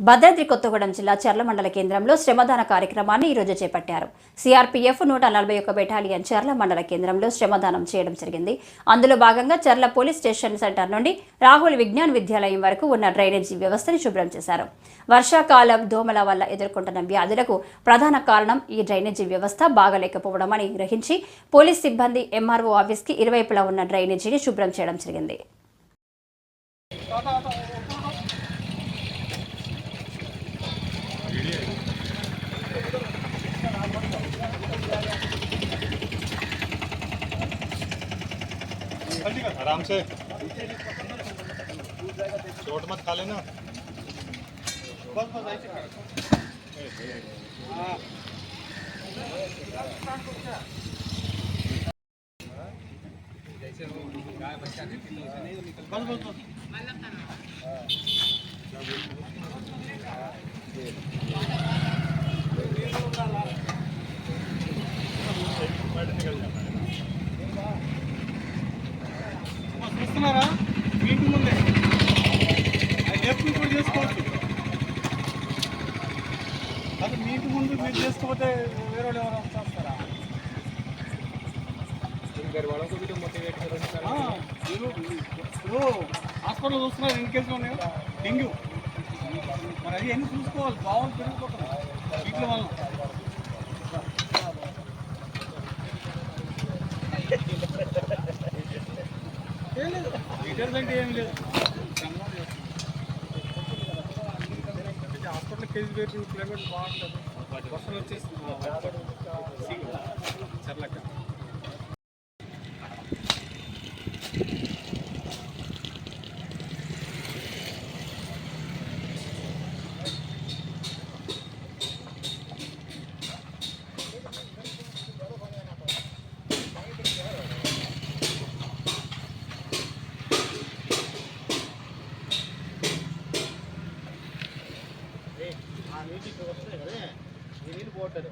భద్రాద్రి కొత్తగూడెం జిల్లా చర్ల మండల కేంద్రంలో శ్రమదాన కార్యక్రమాన్ని ఈరోజు చేపట్టారు. సిఆర్పీఎఫ్ 141 బెటాలియన్ చర్ల మండల కేంద్రంలో శ్రమదానం చేయడం జరిగింది. అందులో భాగంగా చర్ల పోలీస్ స్టేషన్ సెంటర్ నుండి రాహుల్ విజ్ఞాన్ విద్యాలయం వరకు ఉన్న డ్రైనేజీ వ్యవస్థను శుభ్రం చేశారు. వర్షాకాలం దోమల వల్ల ఎదుర్కొంటున్న వ్యాధులకు ప్రధాన కారణం ఈ డ్రైనేజీ వ్యవస్థ బాగలేకపోవడమని గ్రహించి పోలీస్ సిబ్బంది ఎంఆర్ఓ ఆఫీస్కి ఇరువైపులా ఉన్న డ్రైనేజీని శుభ్రం చేయడం జరిగింది. आराम से चोट मत खा लेना। बस बस ऐसे जैसे वो गाय बच्चा देती है उसे नहीं निकल बस बस बस निकल जाता है। చూస్తున్నారా మీటింగ్ ముందే ఎప్పుడు చేసుకోవచ్చు. అది మీకు ముందు మీరు చేసుకోకపోతే వేరే వాళ్ళు ఎవరు వస్తారా? ఇప్పుడు హాస్పిటల్ చూస్తున్నారు ఎన్ని కేసులు ఉన్నాయో డెంగ్యూ, మరి అవి అన్నీ చూసుకోవాలి. బాగుంది పెరిగిపోతుంది వీటి వల్ల. డీటెయిల్స్ అంటే ఏం లేదు, హాస్పిటల్ కేజీ పెట్టి క్లైమేట్ బాగుంటుంది. వర్షం వచ్చేసి చర్లక్క నీళ్ళు పోతాడు.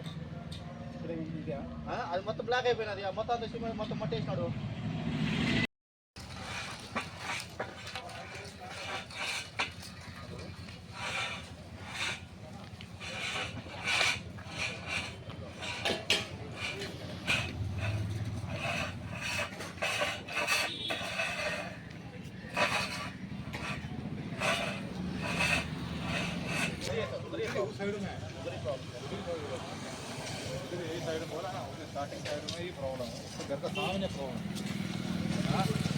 అది మొత్తం బ్లాక్ అయిపోయినది, మొత్తం అంత సిమెంట్ మొత్తం మట్టేసినాడు. साइड बोला ना, स्टार्टिंग साइड में ही प्रॉब्लम है, घर का सामने प्रॉब्लम है।